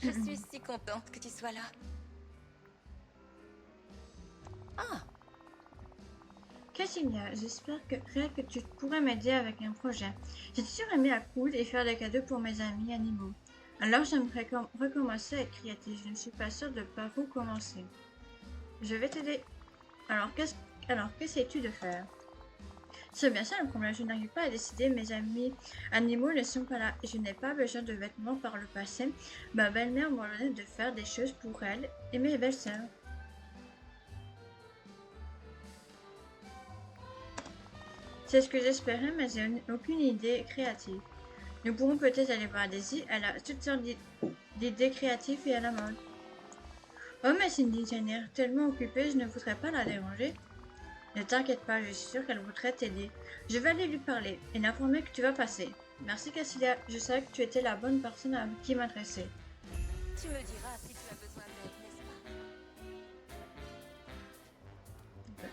Je suis si contente que tu sois là. Ah, Cassilia, j'espère que tu pourrais m'aider avec un projet. J'ai toujours aimé à coudre et faire des cadeaux pour mes amis animaux. Alors j'aimerais recommencer à être créative. Je ne suis pas sûre de par où commencer. Je vais t'aider. Alors qu'essayes-tu de faire? C'est bien ça le problème. Je n'arrive pas à décider. Mes amis animaux ne sont pas là et je n'ai pas besoin de vêtements par le passé. Ma belle-mère m'a ordonné de faire des choses pour elle et mes belles-sœurs. C'est ce que j'espérais, mais j'ai aucune idée créative. Nous pourrons peut-être aller voir Daisy. Elle a toutes sortes d'idées créatives et à la mode. Oh, mais Cindy a l'air tellement occupée, je ne voudrais pas la déranger. Ne t'inquiète pas, je suis sûre qu'elle voudrait t'aider. Je vais aller lui parler et l'informer que tu vas passer. Merci Cassilia, je savais que tu étais la bonne personne à qui m'adresser. tu me diras si tu as besoin d'aide, n'est-ce pas?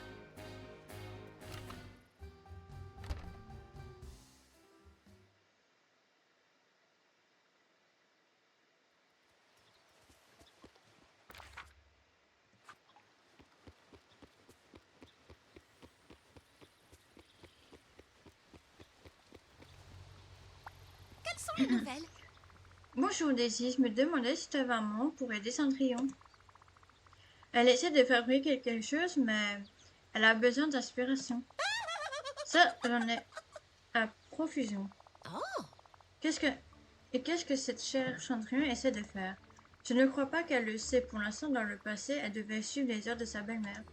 Quelles sont les nouvelles? Bonjour Daisy, je me demandais si tu avais un moment pour aider Cendrillon. Elle essaie de fabriquer quelque chose, mais elle a besoin d'inspiration. Ça, j'en ai à profusion. Oh, Qu'est-ce que qu'est-ce que cette chère Cendrillon essaie de faire? Je ne crois pas qu'elle le sait. Pour l'instant, dans le passé, elle devait suivre les ordres de sa belle-mère.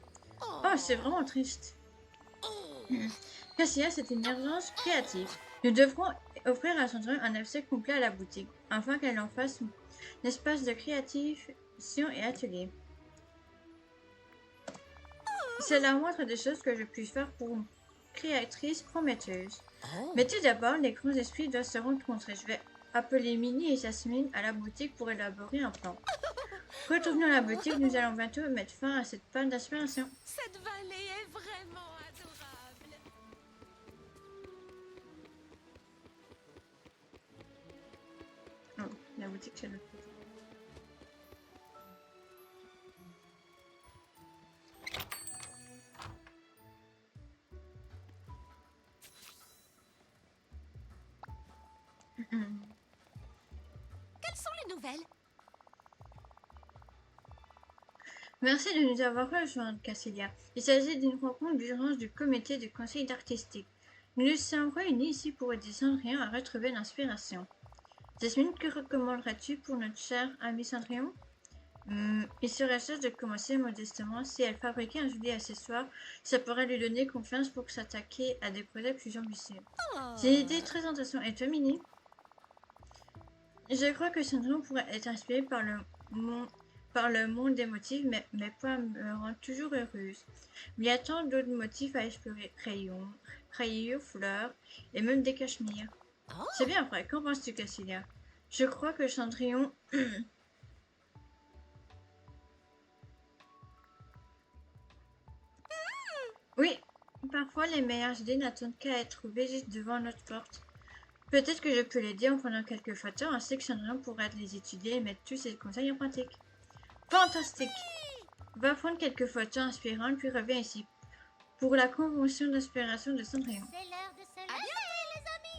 Oh, c'est oh, vraiment triste. oh. Cassia, c'est une urgence créative. Nous devrons offrir à Cendrillon un accès complet à la boutique, afin qu'elle en fasse un espace de création et atelier. C'est la moindre des choses que je puisse faire pour une créatrice prometteuse. Oh. Mais tout d'abord, les grands esprits doivent se rencontrer. Je vais appeler Minnie et Jasmine à la boutique pour élaborer un plan. Retournons à la boutique, nous allons bientôt mettre fin à cette panne d'inspiration. Cette vallée est vraiment adorable. Oh, la boutique c'est l'autre côté. Quelles sont les nouvelles? Merci de nous avoir rejoints, Cassilia. Il s'agit d'une rencontre d'urgence du comité du conseil artistique. Nous nous sommes réunis ici pour aider Cendrillon à retrouver l'inspiration. Jasmine, que recommanderais-tu pour notre cher ami Cendrillon? Il serait sage de commencer modestement. Si elle fabriquait un joli accessoire, ça pourrait lui donner confiance pour s'attaquer à des projets plus ambitieux. C'est une idée très intéressante. Et toi, Minnie? Je crois que Cendrillon pourrait être inspiré par le monde des motifs, mais mes points me rendent toujours heureuse. Il y a tant d'autres motifs à explorer. Rayures, fleurs et même des cachemires. C'est Oh, bien vrai. Qu'en penses-tu, Cassilia? Je crois que Cendrillon... Oui, parfois les meilleures idées n'attendent qu'à être trouvées juste devant notre porte. Peut-être que je peux l'aider en prenant quelques photos, ainsi que Cendrillon pourrait les étudier et mettre tous ses conseils en pratique. Fantastique! Va prendre quelques photos inspirantes, puis reviens ici pour la convention d'inspiration de Cendrillon. C'est l'heure de se à lever, bientôt. les amis.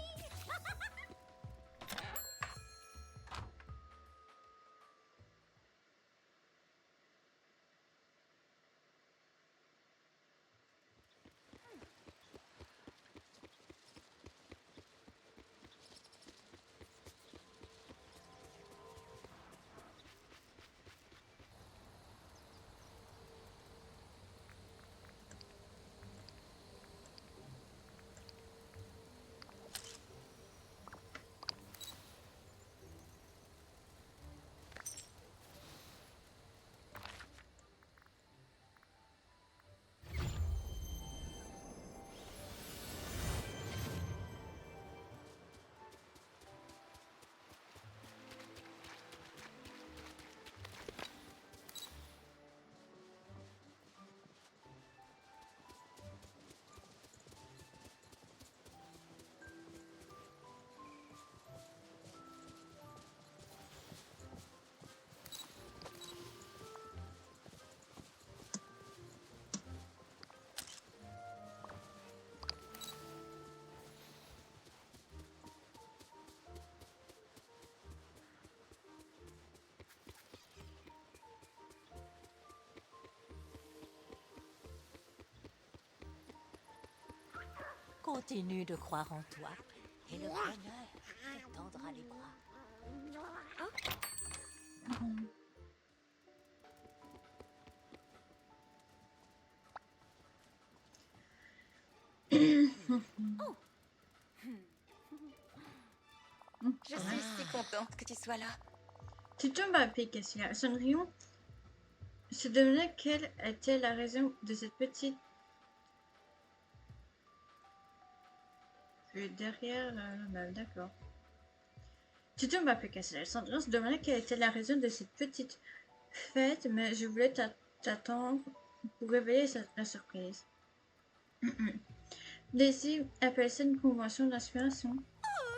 Continue de croire en toi, et le bonheur te tendra les bras. Je suis si contente que tu sois là. Tu tombes à pic, Cassia. Cendrillon se demandait quelle était la raison de cette petite... Derrière la meule, d'accord. Tu tombes à pic, Cassia. Cendrillon se demandait quelle était la raison de cette petite fête, mais je voulais t'attendre pour révéler la surprise. Daisy appelle ça une convention d'inspiration.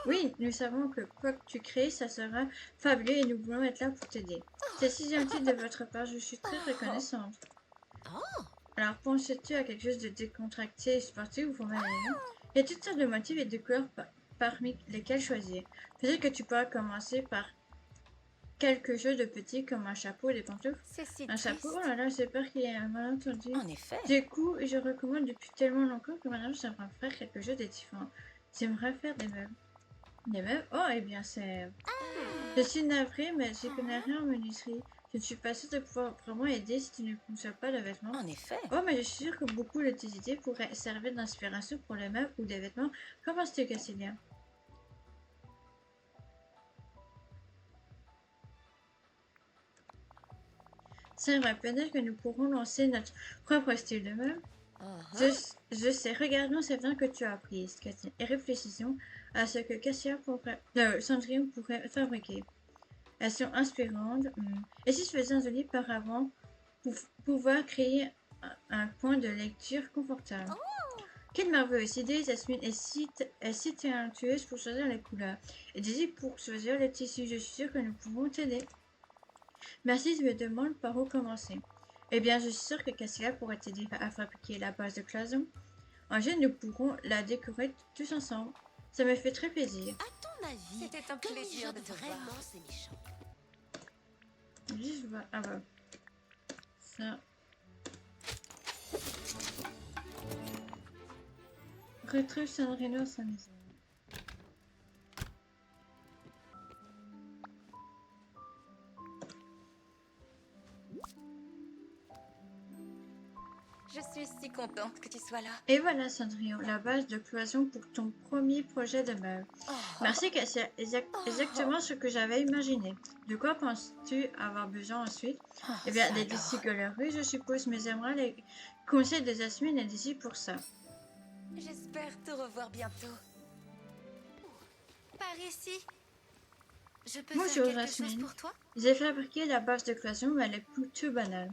Oui, nous savons que quoi que tu crées, ça sera fabuleux et nous voulons être là pour t'aider. C'est si gentil de votre part, je suis très reconnaissante. Alors, penses-tu à quelque chose de décontracté et sportif ou formel? Il y a toutes sortes de motifs et de couleurs parmi lesquels choisir. Peut-être que tu pourras commencer par quelque chose de petit comme un chapeau ou des pantoufles. C'est si Un chapeau? triste. Oh là là, j'ai peur qu'il y ait un malentendu. En effet. Du coup, je recommande depuis tellement longtemps que maintenant j'aimerais faire quelque chose de différent. J'aimerais faire des meubles. Des meubles? Oh, eh bien, c'est... Je suis navrée, mais j'y connais rien en menuiserie. Je ne suis pas sûre de pouvoir vraiment aider si tu ne conçois pas de vêtements. En effet. Oh, mais je suis sûre que beaucoup de tes idées pourraient servir d'inspiration pour les meubles ou des vêtements. Qu'en penses-tu, Cassilia? C'est vrai, peut-être que nous pourrons lancer notre propre style de meuble. Je sais, regardons ces vins que tu as prises, Cathy, et réfléchissons à ce que Cendrillon pourrait fabriquer. Elles sont inspirantes. Et si je faisais un joli paravent pour pouvoir créer un coin de lecture confortable? Quelle merveilleuse idée, Jasmine est si talentueuse pour choisir les couleurs et Daisy pour choisir les tissus. Je suis sûre que nous pouvons t'aider. Merci, je me demande par où commencer. Eh bien, je suis sûre que Cassia pourrait t'aider à fabriquer la base de cloison. Ensuite, nous pourrons la décorer tous ensemble. Ça me fait très plaisir. À ton avis, C'était un plaisir de te vraiment voir. ces méchants? Je vois. Ah bah. Ça. Retrouve Sanreno à sa maison. Je suis si contente que tu sois là. Et voilà, Cendrillon, la base de cloison pour ton premier projet de meuble. Merci, Cassia. Exactement ce que j'avais imaginé. De quoi penses-tu avoir besoin ensuite? Eh bien, des tissus colorés, je suppose, mais j'aimerais les conseils de Jasmine et Daisy pour ça. J'espère te revoir bientôt. Par ici. Je peux Bonjour, faire quelque chose Jasmine. pour toi? J'ai fabriqué la base de cloison, mais elle est plutôt banale.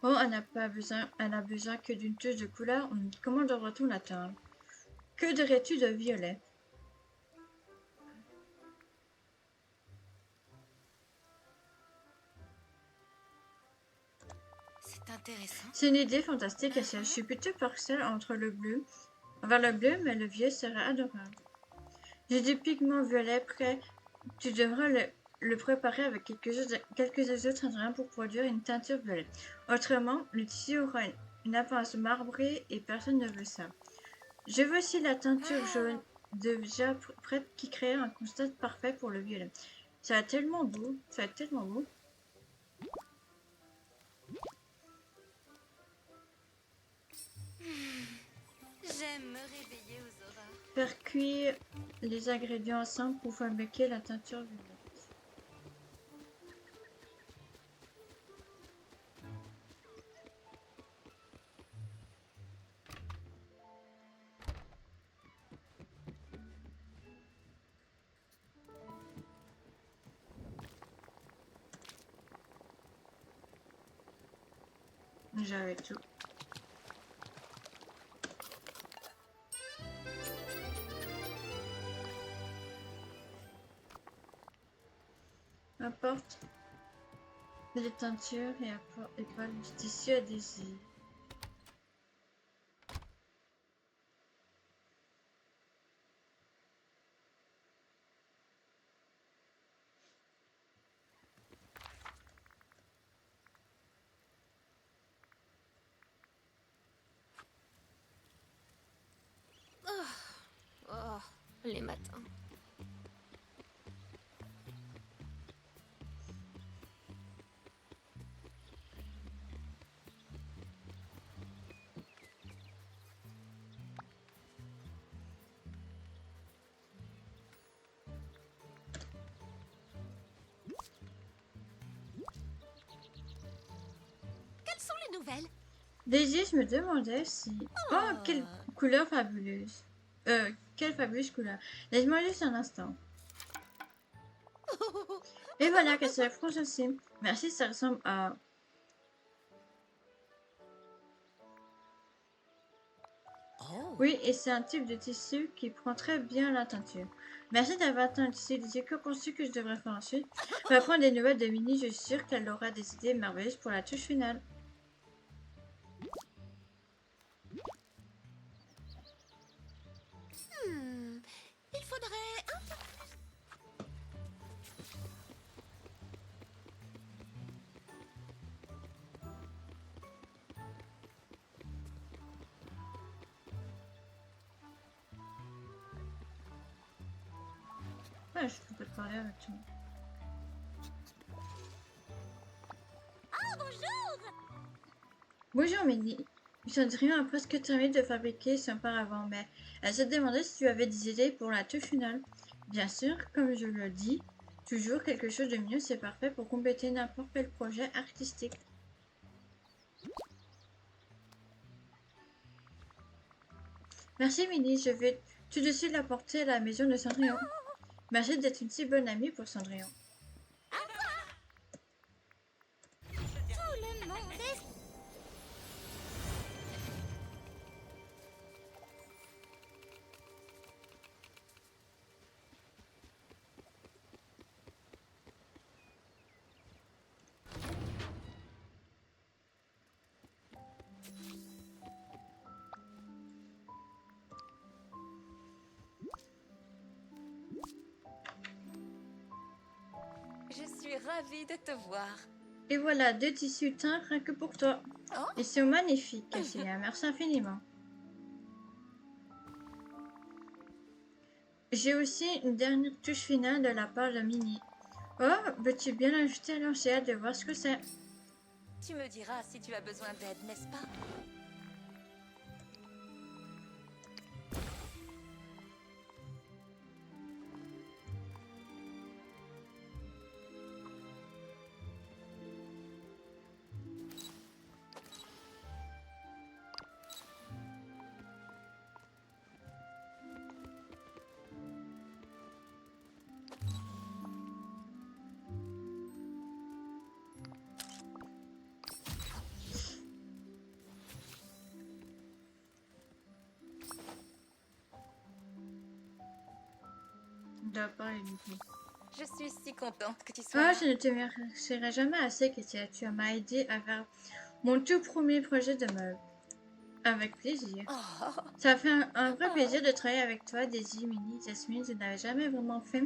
Oh, elle n'a besoin que d'une touche de couleur. Comment devrait-on l'atteindre? Que dirais-tu de violet? C'est intéressant. C'est une idée fantastique, Cassia. Je suis plutôt partielle vers le bleu, mais le vieux serait adorable. J'ai du pigment violet prêt. Tu devras le préparer avec quelques autres ingrédients pour produire une teinture violette. Autrement, le tissu aura une apparence marbrée et personne ne veut ça. Je veux aussi la teinture jaune déjà prête qui crée un contraste parfait pour le violet. Ça va tellement beau, ça va être tellement beau. J'aime me réveiller aux aurores. Faire cuire les ingrédients ensemble pour fabriquer la teinture violette. J'avais tout. Apporte des teintures et pas du tissu adhésif. les matins. Quelles sont les nouvelles? Daisy, je me demandais si... Oh, quelle couleur fabuleuse. Quelle fabuleuse couleur. Laisse-moi juste un instant. Et voilà, que c'est la France aussi. Merci, ça ressemble à... Oh, Oui, et c'est un type de tissu qui prend très bien la teinture. Merci d'avoir tant de tissu. Que penses-tu que je devrais faire ensuite? Je vais prendre des nouvelles de Minnie, je suis sûre qu'elle aura des idées merveilleuses pour la touche finale. Il faudrait un peu... Ouais, je peux te parler avec toi. Ah, bonjour! Bonjour Minnie. Cendrillon a presque terminé de fabriquer son paravent, mais elle se demandait si tu avais des idées pour la touche finale. Bien sûr, comme je le dis, toujours quelque chose de mieux, c'est parfait pour compléter n'importe quel projet artistique. Merci Minnie, je vais tout de suite la porter à la maison de Cendrillon. Merci d'être une si bonne amie pour Cendrillon. Tout le monde est... Je suis ravie de te voir. Et voilà, 2 tissus teints rien que pour toi. Oh, Ils sont magnifiques, Cassia. Merci infiniment. J'ai aussi une dernière touche finale de la part de Minnie. Oh, veux-tu bien l'ajouter alors j'ai hâte de voir ce que c'est. tu me diras si tu as besoin d'aide, n'est-ce pas? On doit parler du coup. Je suis si contente que tu sois Ah, là. je ne te remercierai jamais assez, Katia. Tu m'as aidé à faire mon tout premier projet de meuble. Avec plaisir. Oh, Ça fait un vrai plaisir de travailler avec toi, Daisy, Minnie, Jasmine. Je n'avais jamais vraiment fait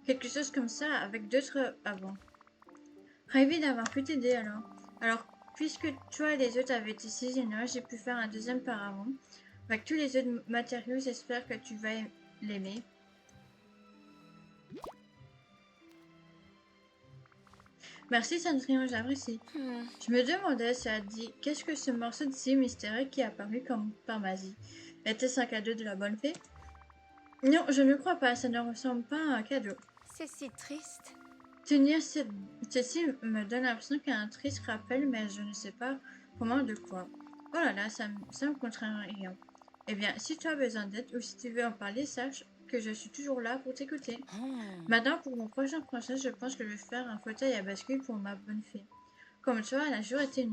quelque chose comme ça avec d'autres avant. Ravi d'avoir pu t'aider alors. Alors, puisque toi et les autres avaient été si généreux, j'ai pu faire un deuxième paravent. Avec tous les autres matériaux, j'espère que tu vas l'aimer. Merci Cendrillon, j'apprécie. Je me demandais, ça a dit, qu'est-ce que ce morceau de cire mystérieux qui est apparu comme par magie? Était-ce un cadeau de la bonne fée? Non, je ne crois pas, ça ne ressemble pas à un cadeau. c'est si triste. Tenir ceci me donne l'impression qu'il y a un triste rappel, mais je ne sais pas comment de quoi. Oh là là, ça me contrarie. Eh bien, si tu as besoin d'aide ou si tu veux en parler, sache que je suis toujours là pour t'écouter. Maintenant, pour mon prochain projet, je pense que je vais faire un fauteuil à bascule pour ma bonne fée. Comme toi, elle a toujours été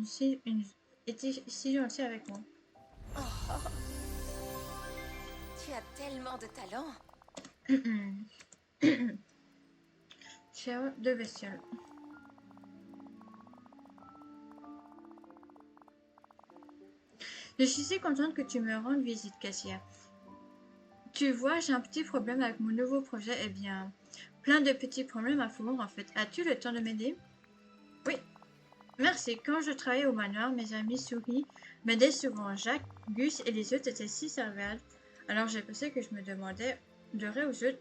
été si gentille avec moi. Tu as tellement de talent. Ciao de bestiole. Je suis si contente que tu me rendes visite, Cassia. Tu vois, j'ai un petit problème avec mon nouveau projet. Eh bien, plein de petits problèmes à fourre en fait. As-tu le temps de m'aider? Oui, merci. Quand je travaillais au manoir, mes amis souris m'aidaient souvent. Jacques, Gus et les autres étaient si serviables. Alors j'ai pensé que je me demandais demanderai aux autres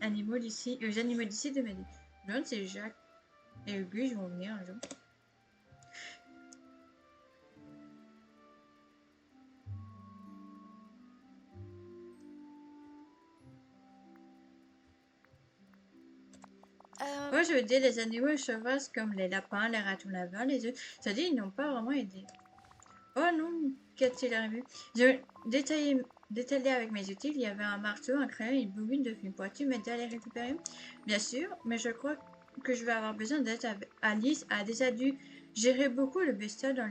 animaux d'ici, de m'aider. Je me demande si Jacques et Auguste vont venir un jour. Moi, je veux dire, les animaux sauvages comme les lapins, les ratons laveurs, les œufs, ça dit, ils n'ont pas vraiment aidé. Oh non, qu'est-il arrivé? Je détaillé avec mes outils, il y avait un marteau, un crayon et une bobine de film. Pourrais-tu m'aider à les récupérer? Bien sûr, mais je crois que je vais avoir besoin d'aide. Alice a déjà dû gérer beaucoup le bestiole dans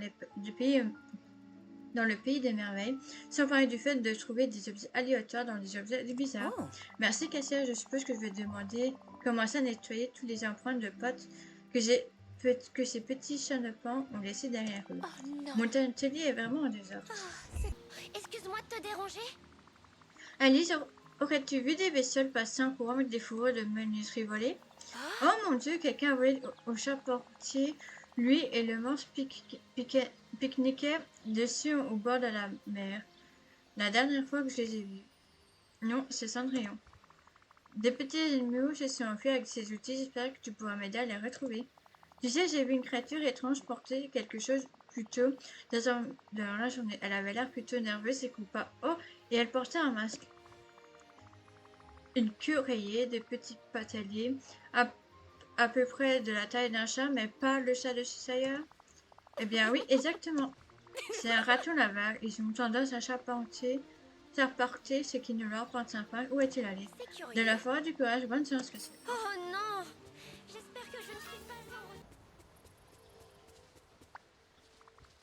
le pays des merveilles, sans parler du fait de trouver des objets aléatoires dans des objets bizarres. Oh. Merci Cassia, je suppose que je vais demander commencer à nettoyer toutes les empreintes de potes que ces petits charlatans ont laissées derrière eux. Oh non. Mon atelier est vraiment un désordre. Excuse-moi de te déranger. Alice, aurais-tu vu des bestioles passer en courant avec des fourreaux de menuiserie volées? Ah, Oh mon Dieu, quelqu'un a volé au charpentier. Lui et le monstre pique-niquaient dessus au bord de la mer. La dernière fois que je les ai vus. Non, c'est Cendrillon. Des petits animaux se sont enfuis avec ces outils. J'espère que tu pourras m'aider à les retrouver. Tu sais, j'ai vu une créature étrange porter quelque chose plus tôt dans la journée. Elle avait l'air plutôt nerveuse et coupa. Oh, et elle portait un masque. Une queue rayée, des petits pateliers, à peu près de la taille d'un chat, mais pas le chat de Cheshire. Eh bien oui, exactement. C'est un raton laveur. Ils ont tendance à charpenter, ce qui ne leur appartient pas. Où est-il allé? C'est curieux. De la forêt du courage, bonne chance que c'est. Oh non. J'espère que je ne suis pas en...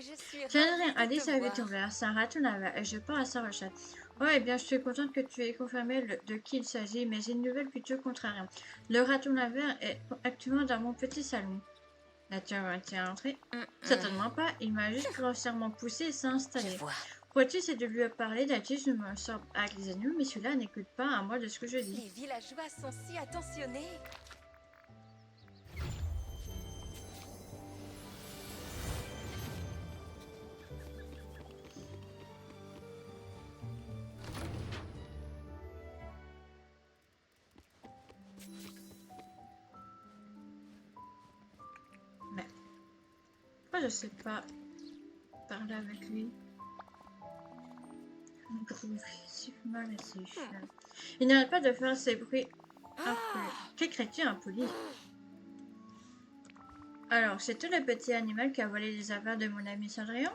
je suis Tiens, ravie rien, de Alice te a vu voir. ton verre. C'est un raton laveur et je pars à sa recherche. Oh, eh bien, je suis contente que tu aies confirmé de qui il s'agit, mais j'ai une nouvelle plutôt contraire. Le raton laveur est actuellement dans mon petit salon. L'as-tu rentré? Certainement pas. Il m'a juste grossièrement poussé et s'est Je installé. vois. Pourrais-tu essayer de lui parler? D'habitude, je me sors avec les animaux, mais celui-là n'écoute pas à moi de ce que je dis. Les villageois sont si attentionnés. Mais pourquoi je sais pas parler avec lui? Mal il n'arrête pas de faire ces bruits impolis. Quelle créature impolie! Alors, c'est tout le petit animal qui a volé les affaires de mon ami Cendrillon?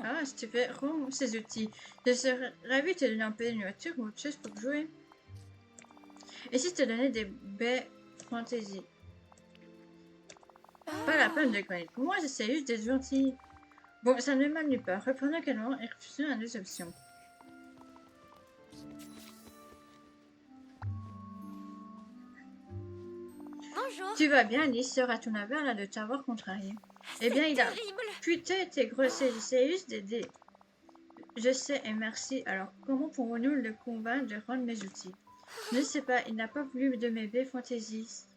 Ah, stupide, rompt ses outils. Je serais ravie de te donner un peu de nourriture ou autre chose pour jouer. Et si je te donnais des baies fantaisie? Pas la peine de connaître. Pour moi, j'essaie juste d'être gentil. Bon, ça ne m'amuse pas. Reprenons calmement et réfléchissons à deux options. Bonjour. Tu vas bien, Alice? Sera ton avare là de t'avoir contrarié? Eh bien, il a Terrible. putain été grossier. J'essaie juste d'aider. Je sais et merci. Alors, comment pouvons-nous le convaincre de rendre mes outils? Je ne sais pas. Il n'a pas voulu de mes baies fantaisie. C'est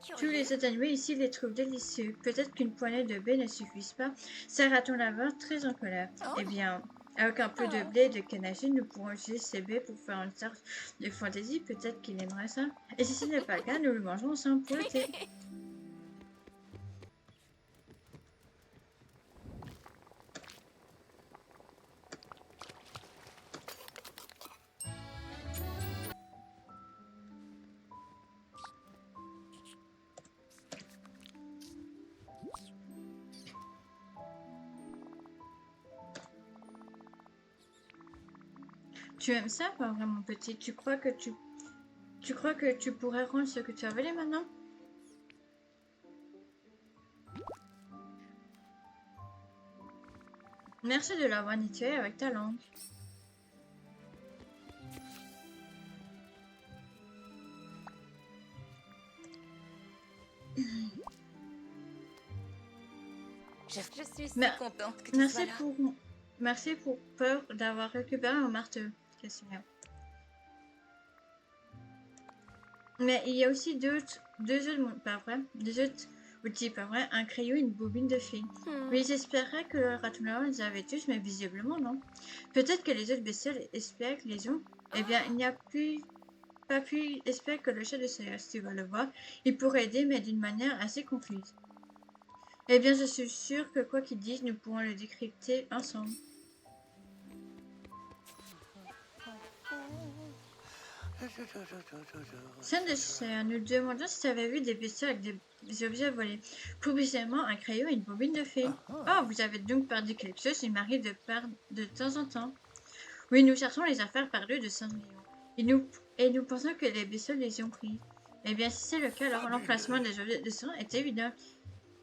Tous curieux. les autres animaux ici les trouvent délicieux. Peut-être qu'une poignée de baies ne suffisent pas. C'est un raton laveur très en colère. Oh. Eh bien, avec un peu de blé et de canne à sucre, nous pourrons utiliser ces baies pour faire une sorte de fantaisie. Peut-être qu'il aimerait ça. Et si ce n'est pas le cas, nous le mangerons ensemble pour l'été. Tu aimes ça, pas vraiment petit? Tu crois que tu pourrais rendre ce que tu as volé maintenant? Merci de l'avoir nettoyé avec ta langue. Je suis si Mais- contente que tu sois là. Merci pour peur d'avoir récupéré mon marteau. Qu'est-ce qu'il y a? Mais il y a aussi deux autres, pas vrai, deux autres outils, pas vrai, un crayon et une bobine de fil. Oui, j'espérais que le ratoneur les avait tous, mais visiblement non. Peut-être que les autres bestioles espèrent qu'ils les ont. Eh bien, il n'y a pas pu espérer que le chat de Sawyer, si tu vas le voir, il pourrait aider, mais d'une manière assez confuse. Eh bien, je suis sûre que quoi qu'il dise, nous pourrons le décrypter ensemble. Celle de Cher, nous demandons si tu avais vu des bestioles avec des objets volés. Précisément un crayon et une bobine de fil. Oh, vous avez donc perdu quelque chose, il m'arrive de perdre de temps en temps. Oui, nous cherchons les affaires perdues de Cendrillon. Et nous pensons que les bestioles les ont prises. Eh bien, si c'est le cas, alors l'emplacement des objets de sang est évident.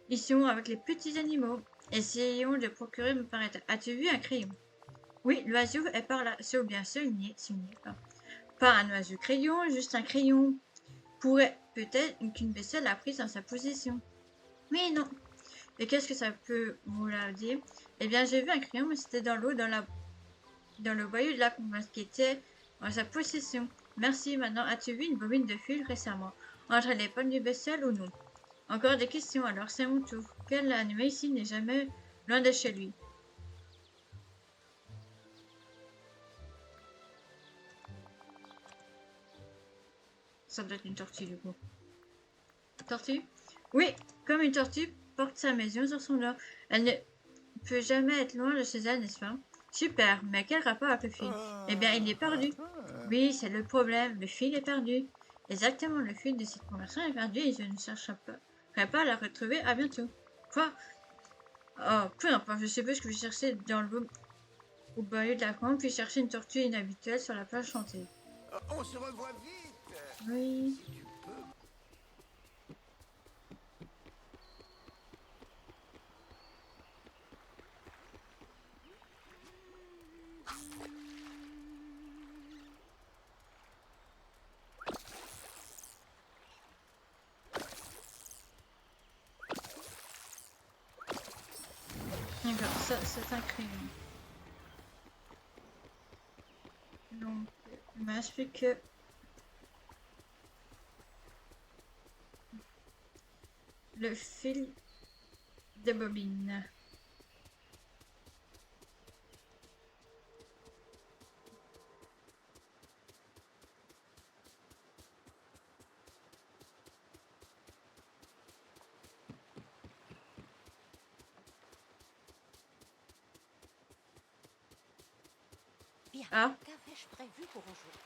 Ils sont avec les petits animaux. Essayons de procurer me paraître. As-tu vu un crayon? Oui, l'oiseau est par là. C'est bien souligné, pas. Pas un oiseau crayon, juste un crayon. Pourrait peut-être qu'une bestiole l'a prise dans sa possession. Mais non. Et qu'est-ce que ça peut vouloir dire? Eh bien, j'ai vu un crayon, mais c'était dans l'eau, dans le boyau de la convention qui était en sa possession. Merci. Maintenant, as-tu vu une bobine de fil récemment? Entre les pommes du bestiole ou non? Encore des questions, alors c'est mon tour. Quel animal ici n'est jamais loin de chez lui? Ça doit être une tortue du coup. Tortue? Oui, comme une tortue porte sa maison sur son dos. Elle ne peut jamais être loin de chez elle, n'est-ce pas? Super, mais quel rapport avec le fil? Eh bien, il est perdu. Oui, c'est le problème, le fil est perdu. Exactement, le fil de cette conversation est perdu et je ne chercherai pas à la retrouver. À bientôt. Quoi? Oh, peu importe, je suppose que vous cherchez dans le au boyau de la camp, puis chercher une tortue inhabituelle sur la plage chantée. On se revoit vite. Oui. Si tu peux. D'accord, ça c'est un crayon. Donc, il m'explique que le fil de bobine. Bien. Ah, Qu'avais-je prévu pour aujourd'hui?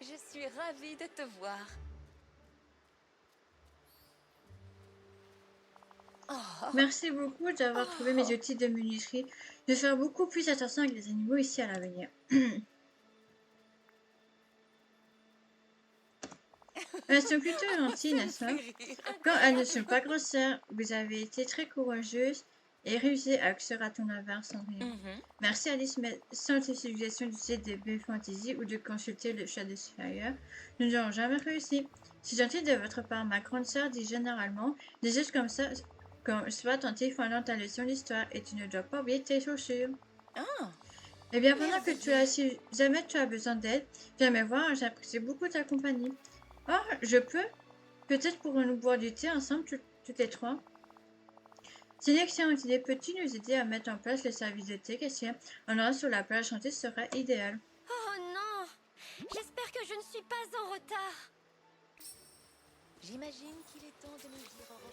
Je suis ravie de te voir. merci beaucoup d'avoir trouvé mes outils de menuiserie. Je vais faire beaucoup plus attention avec les animaux ici à l'avenir. Elles sont plutôt gentilles, n'est-ce pas? Quand elles ne sont pas grossières, vous avez été très courageuse et réussi avec ce raton laveur sans rien. Merci Alice, mais sans tes suggestions d'utiliser des baies fantasy ou de consulter le chat de Spire, nous n'aurons jamais réussi. C'est gentil de votre part, ma grande sœur dit généralement des choses comme ça, comme sois attentif pendant ta leçon d'histoire et tu ne dois pas oublier tes chaussures. Eh bien, pendant que si jamais tu as besoin d'aide, viens me voir, j'apprécie beaucoup ta compagnie. Oh, je peux? Peut-être pourrons-nous boire du thé ensemble, toutes les trois? C'est une excellente idée. Peux-tu nous aider à mettre en place le service de thé, caissière? Un heure sur la plage chantée serait idéal. Oh non! J'espère que je ne suis pas en retard. J'imagine qu'il est temps de nous dire au revoir.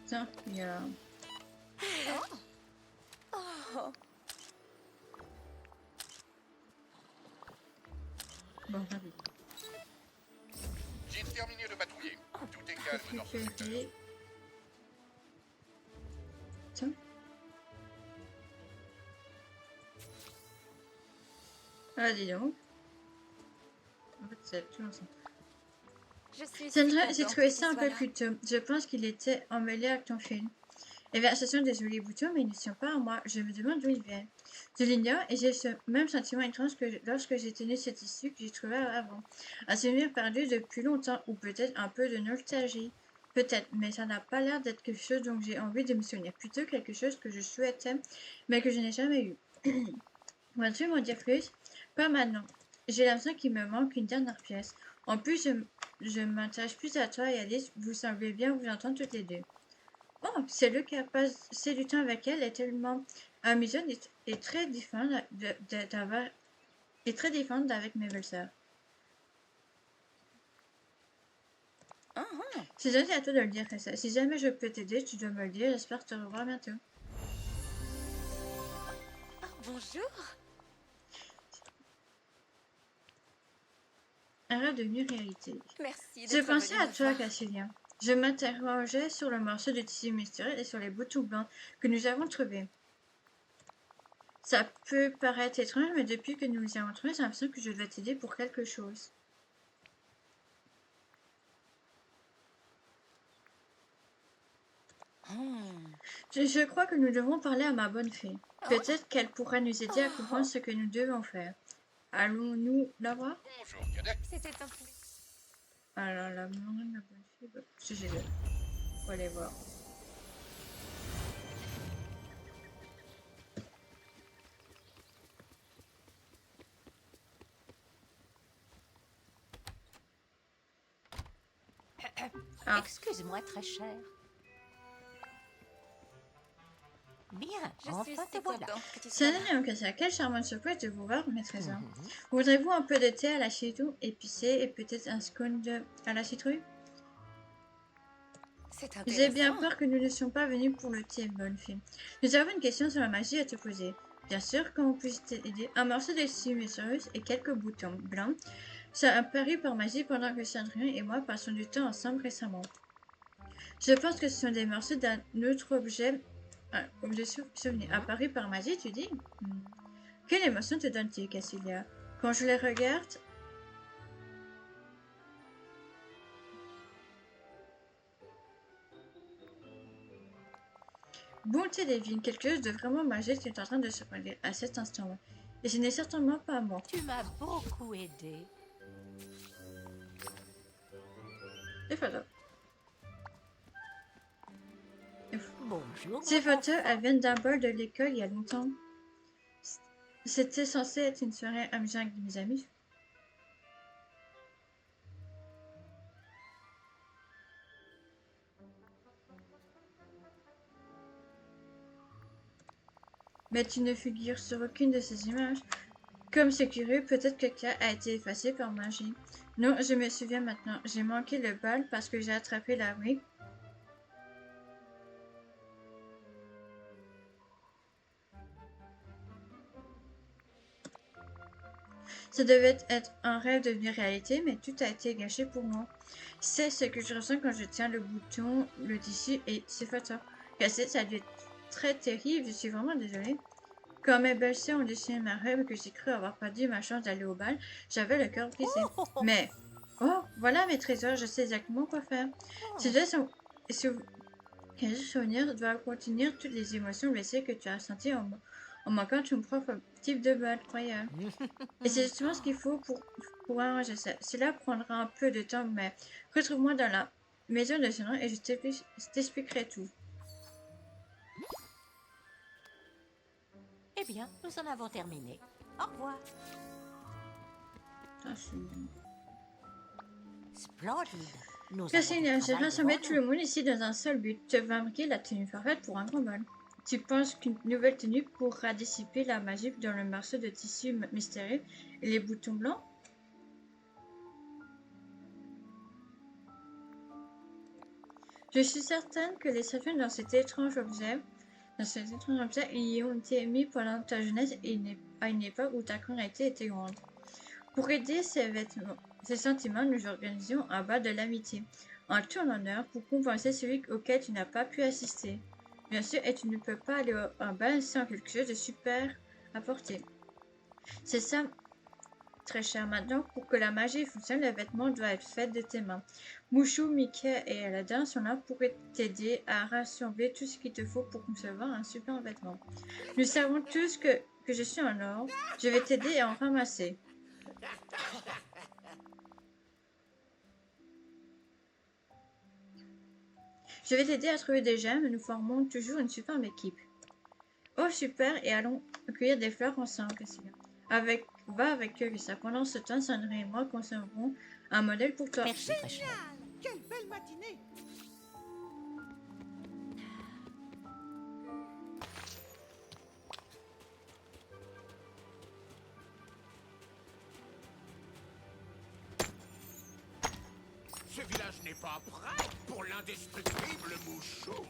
Tiens, il y a... Bon, j'arrive. J'ai terminé de patrouiller. Tout est calme dans ce secteur. Récupérer... Tiens. Ah, dis donc. En fait, c'est toujours ça. Je suis si Sandra, j'ai contente trouvé que tu ça un sois peu là. plus tôt. Je pense qu'il était emmêlé avec ton film. Eh bien, ce sont des jolis boutons, mais ils ne sont pas à moi. Je me demande d'où ils viennent. Je l'ignore et j'ai ce même sentiment étrange que lorsque j'ai tenu ce tissu que j'ai trouvé avant. Un souvenir perdu depuis longtemps, ou peut-être un peu de nostalgie. Peut-être, mais ça n'a pas l'air d'être quelque chose dont j'ai envie de me souvenir. Plutôt quelque chose que je souhaitais, mais que je n'ai jamais eu. Vas-tu m'en dire plus? Pas maintenant. J'ai l'impression qu'il me manque une dernière pièce. En plus, je m'attache plus à toi et Alice. Vous semblez bien vous entendre toutes les deux. Oh, c'est le cas. Passer du temps avec elle est tellement amusant et très différente et très différente d'avec mes belles-sœurs. Ah, ah. C'est gentil à toi de le dire, ça. Si jamais je peux t'aider, tu dois me le dire. J'espère te revoir bientôt. Oh, bonjour. Un rêve devenu réalité. Merci Je d'être pensais venu à me toi, voir. Cassilia. Je m'interrogeais sur le morceau de tissu mystérieux et sur les boutons blancs que nous avons trouvés. Ça peut paraître étrange, mais depuis que nous les avons trouvés, j'ai l'impression que je dois t'aider pour quelque chose. Hmm. Je crois que nous devons parler à ma bonne fée. Oh. Peut-être qu'elle pourra nous aider à comprendre Oh. ce que nous devons faire. Allons-nous la voir? Bonjour, cadet. C'était un plaisir. Alors, la maman de ma bonne fée, bah, si j'ai le... Faut aller voir. Ah. Excuse-moi, très cher. Bien, Je suis enfin si te voilà. contente que tu sois Salut, là. Casia, quelle charmante surprise de vous voir, mes trésors. Mhm. Voudrez-vous un peu de thé à la citrouille épicé et peut-être un scone à la citrouille? C'est J'ai bien intéressant. peur que nous ne soyons pas venus pour le thé, bonne fille. Nous avons une question sur la magie à te poser. Bien sûr, comment puis-je t'aider? Un morceau de tissu mystérieux et quelques boutons blancs. Ça a apparu par magie pendant que Cendrillon et moi passons du temps ensemble récemment. Je pense que ce sont des morceaux d'un autre objet, un objet souvenir apparu par magie, tu dis? Quelle émotion te donne-t-il, Cassilia? Quand je les regarde, bonté divine, quelque chose de vraiment magique est en train de se produire à cet instant-là. Et ce n'est certainement pas moi. Tu m'as beaucoup aidé. Les photos. Bonjour. Ces mon photos, enfant. elles viennent d'un bol de l'école il y a longtemps. C'était censé être une soirée amusante avec mes amis. Mais tu ne figures sur aucune de ces images. Comme c'est curieux, peut-être que K a été effacé par magie. Non, je me souviens maintenant. J'ai manqué le bal parce que j'ai attrapé la brique. Ça devait être un rêve devenu réalité, mais tout a été gâché pour moi. C'est ce que je ressens quand je tiens le bouton, le tissu et ces photos. Cassé, ça a dû être très terrible, je suis vraiment désolée. Quand mes belles-sœurs ont dessiné ma rêve et que j'ai cru avoir perdu ma chance d'aller au bal, j'avais le cœur brisé. Mais, oh, voilà mes trésors, je sais exactement quoi faire. Ces deux souvenirs doivent contenir toutes les émotions blessées que tu as ressenties en manquant ton propre type de bal, croyeur. Et c'est justement ce qu'il faut pour arranger ça. Cela prendra un peu de temps, mais retrouve-moi dans la maison de Sandra et je t'expliquerai tout. Eh bien, nous en avons terminé. Au revoir. Ah, Splendide. Nous avons Cassilia, du j'ai travail rassemblé devant tout nous. le monde ici dans un seul but. Tu vas marquer la tenue parfaite pour un grand bal. Tu penses qu'une nouvelle tenue pourra dissiper la magie dans le morceau de tissu mystérieux et les boutons blancs? Je suis certaine que les saphins dans cet étrange objet y ont été mis pendant ta jeunesse et à une époque où ta créativité était grande. Pour aider ces sentiments, nous organisions un bal de l'amitié, en ton honneur pour compenser celui auquel tu n'as pas pu assister. Bien sûr, et tu ne peux pas aller à un bal sans quelque chose de super à porter. C'est ça très cher. Maintenant, pour que la magie fonctionne, le vêtement doit être fait de tes mains. Mouchou, Mickey et Aladdin sont là pour t'aider à rassembler tout ce qu'il te faut pour concevoir un super vêtement. Nous savons tous que je suis en or. Je vais t'aider à en ramasser. Je vais t'aider à trouver des gemmes et nous formons toujours une superbe équipe. Oh super, et allons cueillir des fleurs ensemble, Cassia. Va avec Lisa. Pendant ce temps, Sandrine et moi conserverons un modèle pour toi. Merci. Quelle belle matinée! Ce village n'est pas prêt pour l'indestructible Mouchou.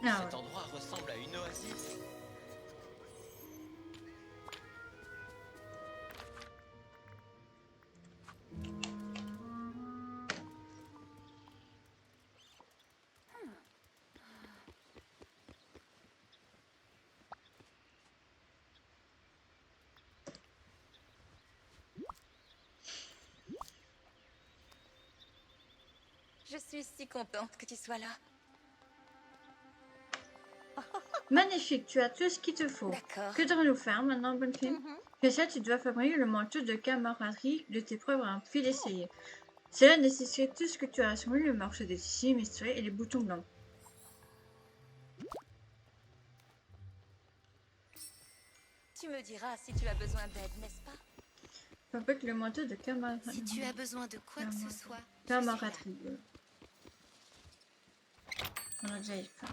Ah Cet ouais. endroit ressemble à une oasis. Je suis si contente que tu sois là. Magnifique, tu as tout ce qu'il te faut. D'accord. Que devons-nous faire maintenant, bonne fille? Cassia, tu dois fabriquer le manteau de camaraderie de tes propres mains, puis l'essayer. Cela nécessite tout ce que tu as rassemblé, le morceau de tissu mistral et les boutons blancs. Tu me diras si tu as besoin d'aide, n'est-ce pas? Fabrique le manteau de camaraderie. Si tu as besoin de quoi que ce soit, Camaraderie. On a déjà fait.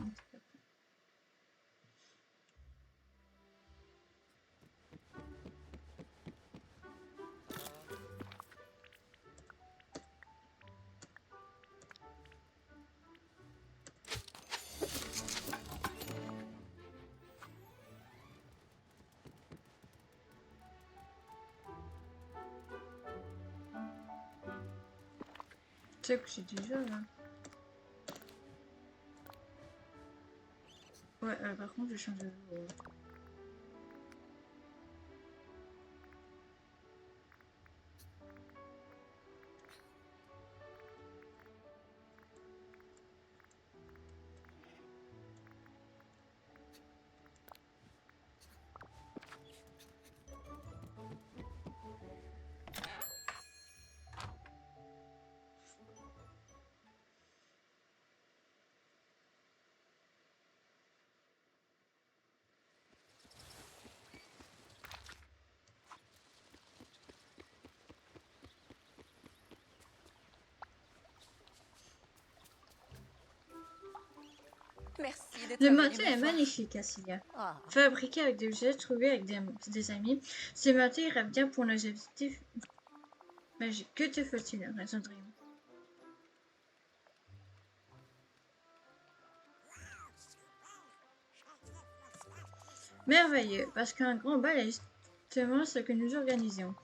Tu sais que j'ai déjà là. Ouais, par contre, je change de voix. Merci de Le t'avoir manteau venu est me voir. magnifique, Cassilia. Ah, Fabriqué avec des objets trouvés avec des amis, ce manteau ira bien pour nos objectifs magiques. Que te faut-il, Sandrine? Merveilleux, parce qu'un grand bal est justement ce que nous organisons.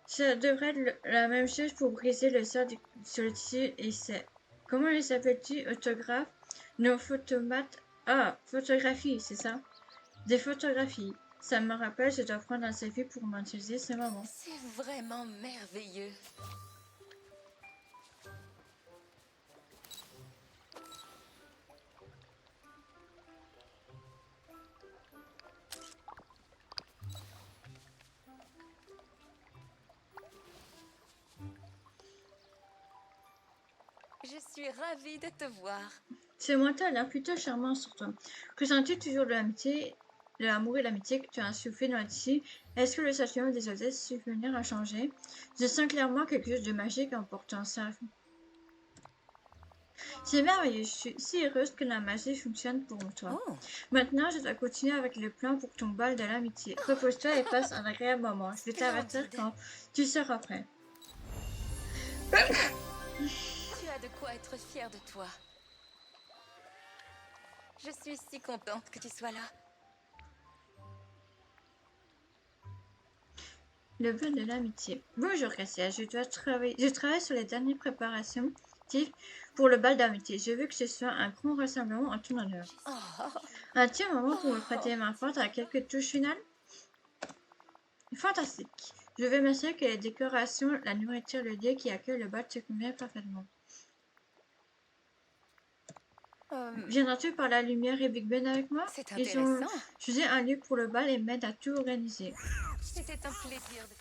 Ça devrait être la même chose pour briser le sort sur le tissu et c'est... Comment les appelles-tu? Autographe? Non, photomates? Ah, photographie, c'est ça? Des photographies. Ça me rappelle, je dois prendre un selfie pour m'utiliser ce moment. C'est vraiment merveilleux. Je suis ravie de te voir. Ce mentor a l'air plutôt charmant sur toi. Ressens-tu toujours de l'amitié, de l'amour et l'amitié que tu as insufflé dans le tissu? Est-ce que le sentiment des autres souvenirs a changé? Je sens clairement quelque chose de magique en portant ça. C'est merveilleux, je suis si heureuse que la magie fonctionne pour toi. Oh, Maintenant, je dois continuer avec le plan pour ton bal de l'amitié. Repose-toi et passe un agréable moment. Je vais t'avertir Splendide. quand tu seras prêt. tu as de quoi être fière de toi. Je suis si contente que tu sois là. Le bal de l'amitié. Bonjour Cassia, je travaille sur les dernières préparations pour le bal d'amitié. Je veux que ce soit un grand rassemblement en ton honneur. Oh, As-tu un moment pour me prêter main forte à quelques touches finales? Fantastique. Je vais m'assurer que les décorations, la nourriture, le lieu qui accueille le bal te conviennent parfaitement. Viendras-tu par la lumière et Big Ben avec moi? c'est Ils ont intéressant. choisi un lieu pour le bal et m'aident à tout organiser. C'était un plaisir de...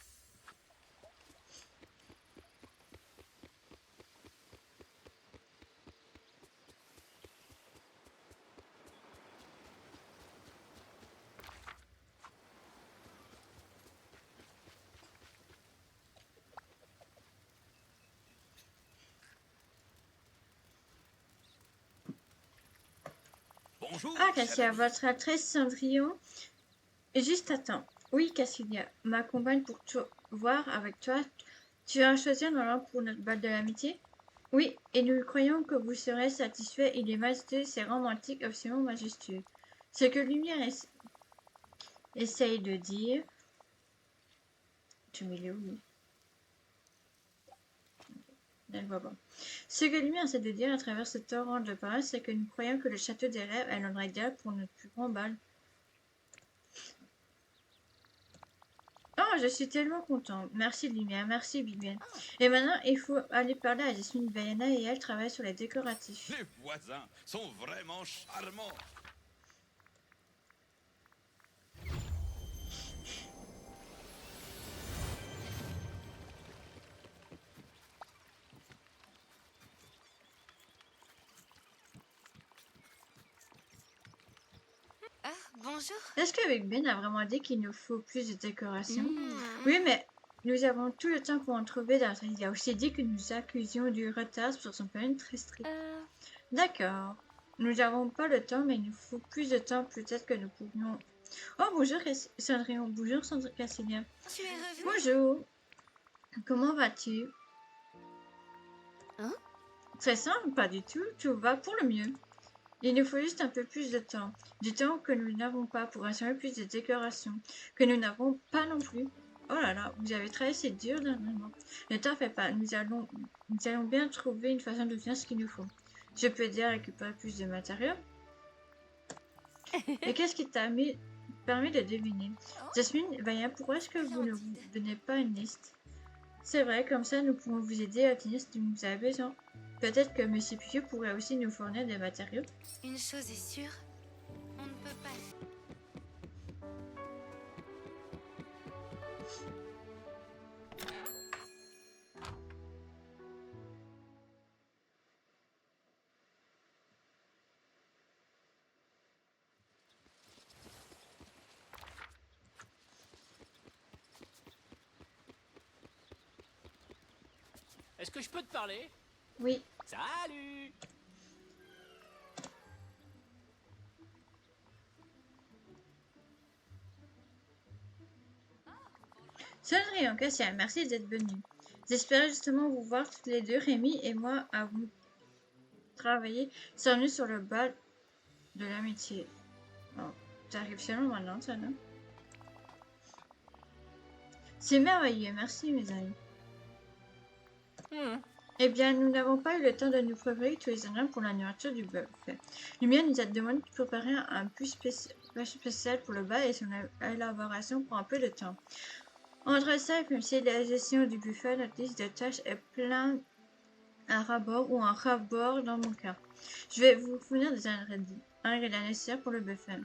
Bonjour. Ah, Cassia, cher ami. votre Altesse Cendrillon. Juste attends. Oui, Cassilia, ma compagne pour voir avec toi. Tu as choisi un endroit pour notre bal de l'amitié? Oui, et nous croyons que vous serez satisfait. Il est majestueux, c'est romantique, absolument majestueux. Ce que Lumière essaye de dire... Tu mets le où? Elle voit pas. Ce que Lumière essaie de dire à travers ce torrent de paroles, c'est que nous croyons que le château des rêves est l'endroit idéal pour notre plus grand bal. Oh, je suis tellement content. Merci Lumière, merci Big Ben. Et maintenant, il faut aller parler à Jasmine Vaiana et elle travaille sur les décoratifs. Les voisins sont vraiment charmants. Ah, bonjour. Est-ce que Big Ben a vraiment dit qu'il nous faut plus de décorations? Hmm. Oui, mais nous avons tout le temps pour en trouver d'autres. Il a aussi dit que nous accusions du retard sur son planning très strict. D'accord. Nous n'avons pas le temps, mais il nous faut plus de temps. Peut-être que nous pourrions... Oh, bonjour Cendrillon. Bonjour Cassilia. Tu es revenu? Bonjour. Comment vas-tu? Hein? Très simple, pas du tout. Tout va pour le mieux. Il nous faut juste un peu plus de temps. Du temps que nous n'avons pas pour assurer plus de décorations. Que nous n'avons pas non plus. Oh là là, vous avez travaillé si dur dernièrement. Ne t'en fais pas. Nous allons bien trouver une façon de faire ce qu'il nous faut. Je peux aider à récupérer plus de matériaux. Et qu'est-ce qui t'a permis de deviner? Jasmine, Vaya, pourquoi est-ce que vous ne vous donnez pas une liste? C'est vrai, comme ça nous pourrons vous aider à obtenir ce dont vous avez besoin. Peut-être que M. Pieux pourrait aussi nous fournir des matériaux. Une chose est sûre, on ne peut pas... Est-ce que je peux te parler? Oui. Salut! Cendrillon, Cassia, merci d'être venu. J'espérais justement vous voir toutes les deux. Rémi et moi avons travaillé sommes sur le bal de l'amitié. Oh, t'arrives seulement maintenant, ça, non? C'est merveilleux, merci mes amis. Eh bien, nous n'avons pas eu le temps de nous préparer tous les ingrédients pour la nourriture du buffet. Lumière nous a demandé de préparer un plus spécial pour le bal et son élaboration prend un peu de temps. Entre ça, comme si la gestion du buffet, notre liste de tâches est plein à ras-bord ou un ras-bord dans mon cas. Je vais vous fournir des ingrédients nécessaires pour le buffet.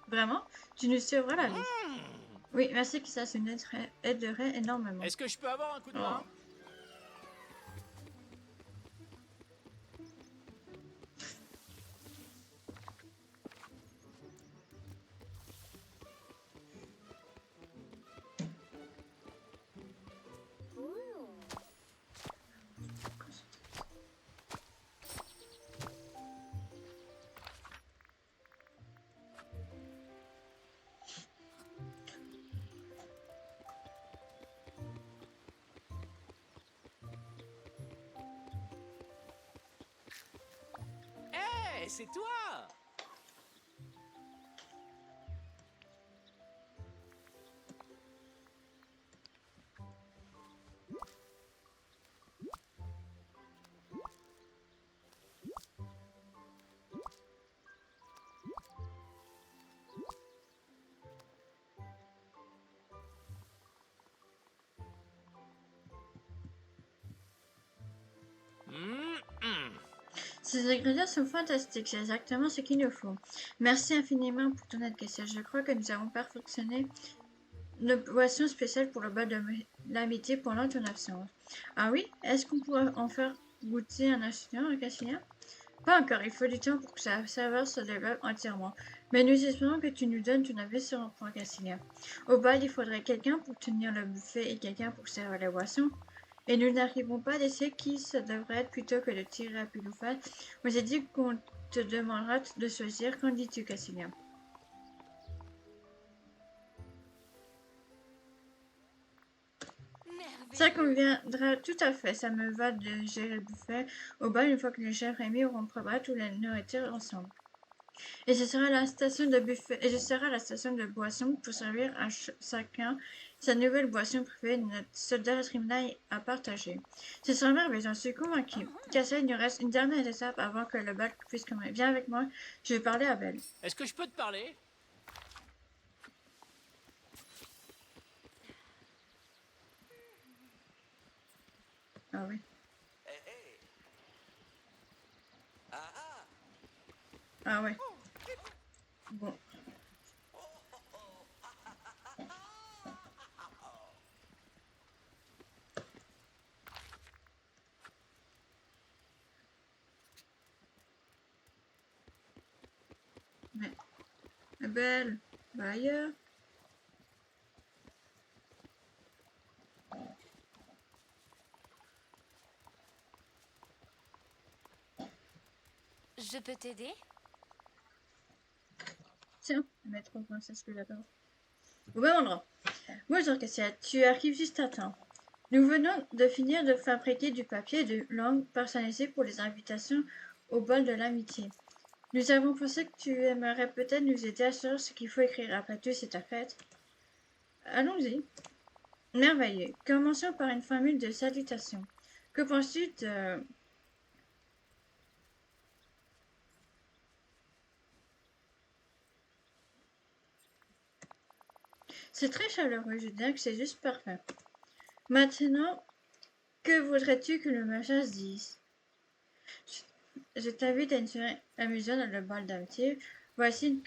Vraiment? Tu nous sauveras la vie. Oui, merci que ça aiderait énormément. Est-ce que je peux avoir un coup de main? c'est toi! Ces ingrédients sont fantastiques, c'est exactement ce qu'il nous faut. Merci infiniment pour ton aide, Cassia. Je crois que nous avons perfectionné notre boisson spéciale pour le bal de l'amitié pendant ton absence. Ah oui? Est-ce qu'on pourrait en faire goûter un instant, Cassia? Pas encore, il faut du temps pour que sa saveur se développe entièrement. Mais nous espérons que tu nous donnes ton avis sur un point, Cassia. Au bal, il faudrait quelqu'un pour tenir le buffet et quelqu'un pour servir la boisson. Et nous n'arrivons pas à décider qui ça devrait être plutôt que de tirer à pile ou face. Moi j'ai dit qu'on te demandera de choisir. Qu'en dis-tu, Cassia? Ça conviendra tout à fait. Ça me va de gérer le buffet au bal une fois que les chefs Rémi auront préparé toute la nourriture ensemble. Et je serai à la station de buffet et je serai à la station de boisson pour servir à chacun sa nouvelle boisson préférée, notre soldat Trimlai à partager. Ce sera merveilleux, j'en suis convaincue. Cassia, il nous reste une dernière étape avant que le bal puisse commencer. Viens avec moi, je vais parler à Belle. Est-ce que je peux te parler? Ah oui. Ah ouais. Bon. Mais Belle, va ailleurs. Je peux t'aider? Tiens, mettre au princesse que j'adore. Au même endroit. Bonjour Cassia, tu arrives juste à temps. Nous venons de finir de fabriquer du papier de langue personnalisé pour les invitations au bal de l'amitié. Nous avons pensé que tu aimerais peut-être nous aider à savoir ce qu'il faut écrire. Après tout, c'est ta fête. Allons-y. Merveilleux. Commençons par une formule de salutation. Que penses-tu de... C'est très chaleureux, je dirais que c'est juste parfait. Maintenant, que voudrais-tu que le machin se dise? Je t'invite à une soirée amusante dans le bal d'amitié. Voici une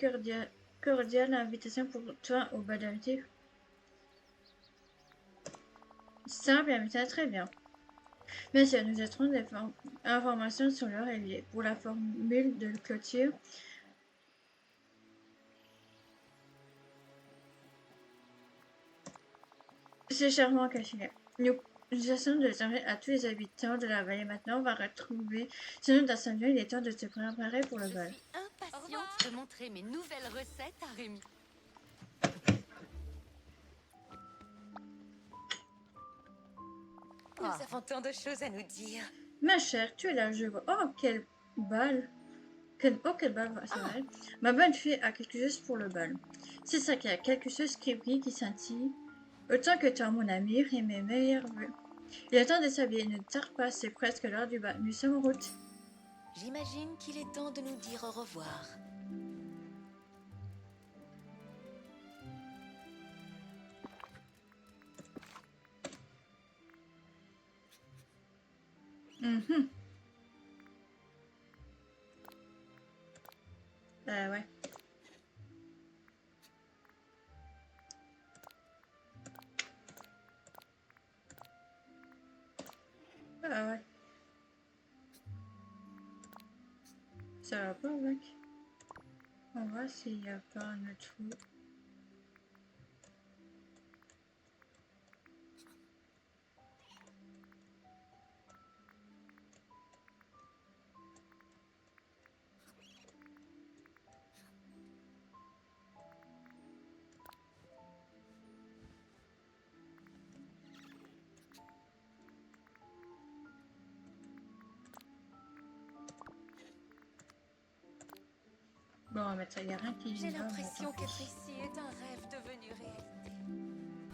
cordiale invitation pour toi au bal d'amitié. Simple et amusant, très bien. Bien sûr, nous ajouterons des informations sur le réveil. Pour la formule de clôture, c'est charmant, Cassia. Nous essayons de servir à tous les habitants de la vallée. Maintenant, on va retrouver ce nom d'assemblée. Il est temps de se préparer pour le Je bal. suis impatiente de montrer mes nouvelles recettes à Rémi. Nous avons tant de choses à nous dire. Ma chère, tu es là, je vois. Oh, quel bal! Quel bal, ça va. Ma bonne fille a quelque chose pour le bal. C'est ça qu'il y a quelque chose qui brille, qui scintille. Autant que toi, mon ami, et mes meilleurs vœux. Il est temps de s'habiller, ne tarde pas, c'est presque l'heure du bal. Nous sommes en route. J'imagine qu'il est temps de nous dire au revoir. Mhm. Ouais. Ouais. Ça va pas, mec. On va voir s'il n'y a pas un autre trou. Bon, on va mettre ça, il n'y a rien qui J'ai va, l'impression mais tant qu'être pis. ici est un rêve devenu réalité.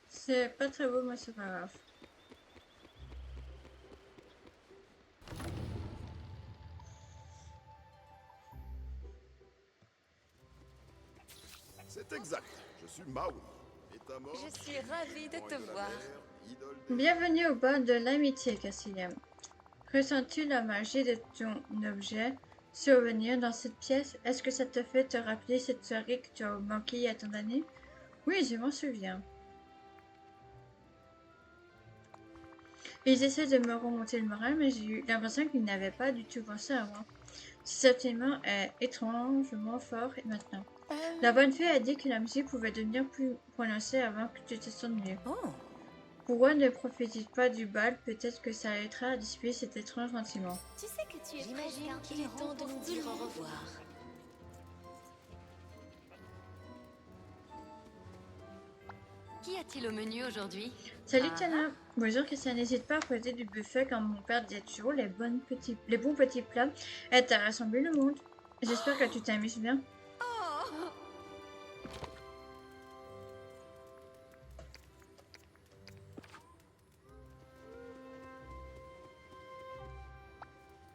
C'est pas très beau, mais c'est pas grave. C'est exact. Je suis Maui. État-mort, Je suis ravie de te de la voir. mer, idole des... Bienvenue au bal de l'amitié, Cassilium. Ressens-tu la magie de ton objet survenir dans cette pièce? Est-ce que ça te fait te rappeler cette soirée que tu as manquée il y a tant d'années? Oui, je m'en souviens. Ils essaient de me remonter le moral, mais j'ai eu l'impression qu'ils n'avaient pas du tout pensé à moi. Ce sentiment est étrangement fort maintenant. La bonne fée a dit que la musique pouvait devenir plus prononcée avant que tu te sentes mieux. Oh, Pourquoi ne profites pas du bal? Peut-être que ça aidera à dissiper cet étrange sentiment. Tu sais que tu es presque j'imagine un qu'il est héros temps de pour nous tout dire le au monde. revoir. Qu'y a-t-il au menu aujourd'hui? Salut Ah. Tiana. Bonjour Christian, n'hésite pas à poser du buffet quand mon père dit toujours les bons petits plats et à rassembler le monde. J'espère que tu t'amuses bien.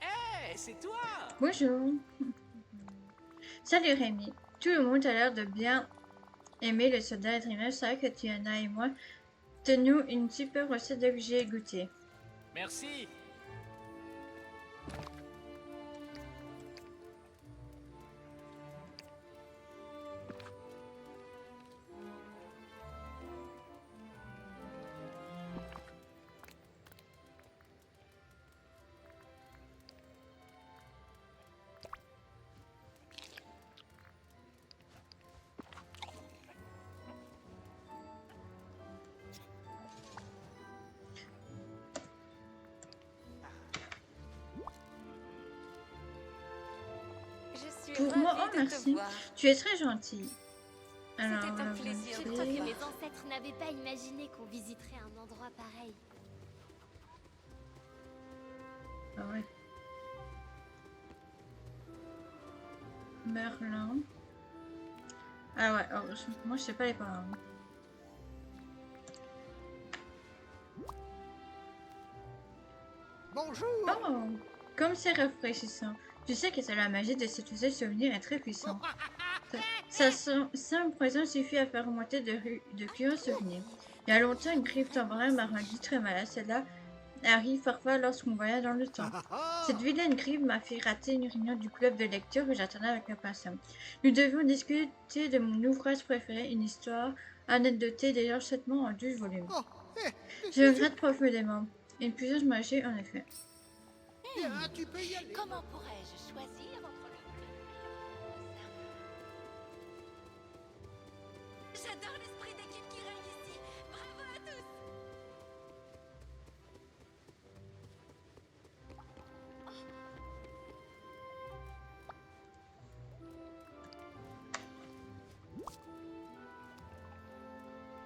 Hé, c'est toi! Bonjour. Salut Rémi. Tout le monde a l'air de bien aimer le soda adrénaline. C'est vrai que Tiana et moi tenons une super recette que j'ai goûtée. Merci. Je suis Pour moi, ravie oh de te merci. voir. Tu es très gentil. Alors, C'était un la plaisir. Je bonne crois que fée. mes ancêtres n'avaient pas imaginé qu'on visiterait un endroit pareil. Ah ouais. Merlin. Ah ouais, alors, moi je sais pas les paroles. Bonjour. Oh, comme c'est rafraîchissant. Je sais que c'est la magie de cette ce souvenir est très puissant. Sa simple présence suffit à faire remonter de curieux souvenirs. Il y a longtemps, une griffe temporaire m'a rendu très malade. Celle-là arrive parfois lorsqu'on voyage dans le temps. Cette vilaine griffe m'a fait rater une réunion du club de lecture que j'attendais avec impatience. Nous devions discuter de mon ouvrage préféré, une histoire anecdotée déjà seulement en 12 volumes. Oh, Je regrette profondément. Une puissance magique, en effet. bien, tu peux y aller. Comment pourrais-je choisir entre le J'adore l'esprit d'équipe qui règne ici. Bravo à tous.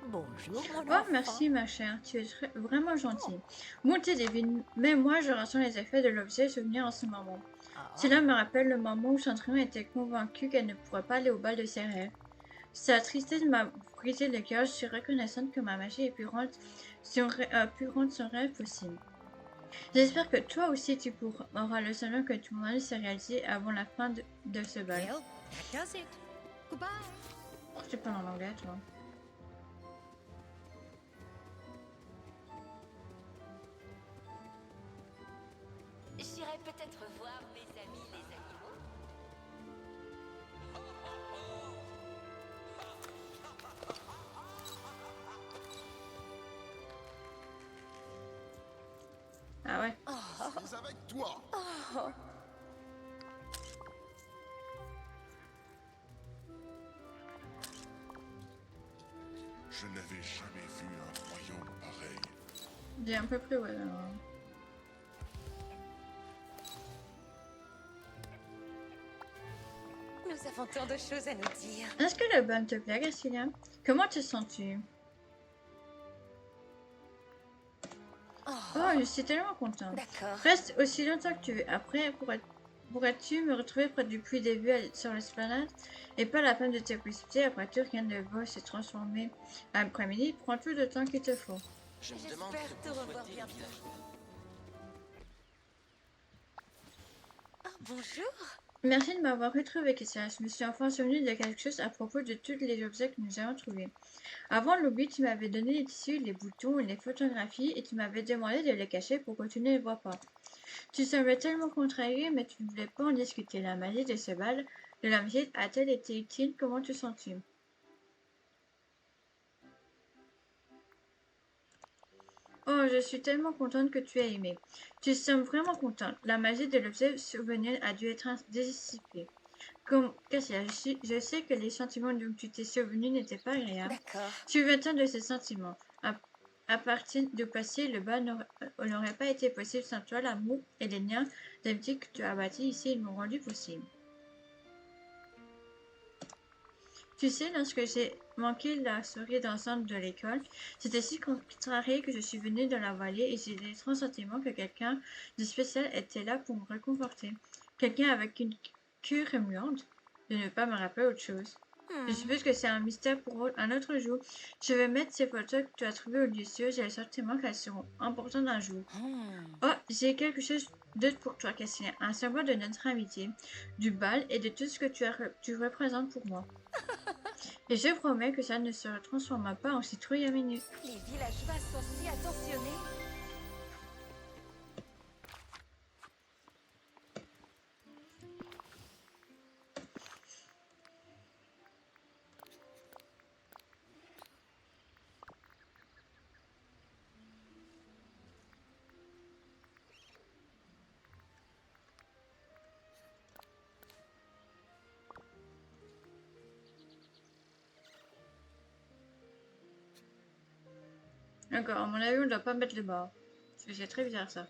Bonjour, mon Oh, enfant. merci ma chère, tu es vraiment gentille. Montez Devine, même moi je ressens les effets de l'objet souvenir en ce moment. Ah, Cela me rappelle le moment où Cendrillon était convaincue qu'elle ne pourrait pas aller au bal de ses rêves. Sa tristesse m'a brisé le cœur, je suis reconnaissante que ma magie ait pu rendre son rêve possible. J'espère que toi aussi tu auras le sentiment que ton rêve s'est réalisé avant la fin de ce bal. well, that does it. Goodbye. Oh, tu parles en anglais toi. J'irai peut-être voir mes amis les animaux. Ah ouais. Je suis avec toi. Je n'avais jamais vu un royaume pareil. J'ai un peu plus ouais. Alors. Nous avons tant de choses à nous dire. Est-ce que le bain te plaît, Cassilia? Comment te sens-tu? Oh, je suis tellement contente. D'accord. Reste aussi longtemps que tu veux. Après, pourrais-tu me retrouver près du puits des vues sur l'esplanade? Et pas la peine de te précipiter, après tout, rien ne va se transformer. L'après-midi, prends tout le temps qu'il te faut. Je me demande J'espère ce te que revoir souhaitait bientôt. le villageois. Oh, bonjour. Merci de m'avoir retrouvé, Cassilia. Je me suis enfin souvenu de quelque chose à propos de tous les objets que nous avons trouvés. Avant l'oubli, tu m'avais donné les tissus, les boutons et les photographies et tu m'avais demandé de les cacher pour que tu ne les vois pas. Tu semblais tellement contrarié, mais tu ne voulais pas en discuter. La magie de ce bal, de la magie a-t-elle été utile? Comment te sens-tu? Oh, je suis tellement contente que tu aies aimé. Tu sembles vraiment contente. La magie de l'objet souvenir a dû être dissipée. Comme Cassia, je sais que les sentiments dont tu t'es souvenu n'étaient pas agréables. D'accord. Souviens-toi de ces sentiments. À partir du passé, le bal n'aurait pas été possible sans toi. L'amour et les liens d'amitié que tu as bâtis ici, ils m'ont rendu possible. Tu sais, lorsque j'ai manqué la soirée d'ensemble de l'école, c'était si contrarié que je suis venue dans la vallée et j'ai l'étrange sentiment que quelqu'un de spécial était là pour me réconforter. Quelqu'un avec une cure remuante. Je ne veux pas me rappeler autre chose. Je suppose que c'est un mystère pour un autre jour. Je vais mettre ces photos que tu as trouvées au lieu sûr. J'ai le sentiment qu'elles seront importantes un jour. Oh, j'ai quelque chose d'autre pour toi, Cassien. Un symbole de notre amitié, du bal et de tout ce que tu représentes pour moi. Et je promets que ça ne se transformera pas en citrouille à minute. Les villageois sont si attentionnés. D'accord, à mon avis, on ne doit pas mettre le bas. Parce que c'est très bizarre ça.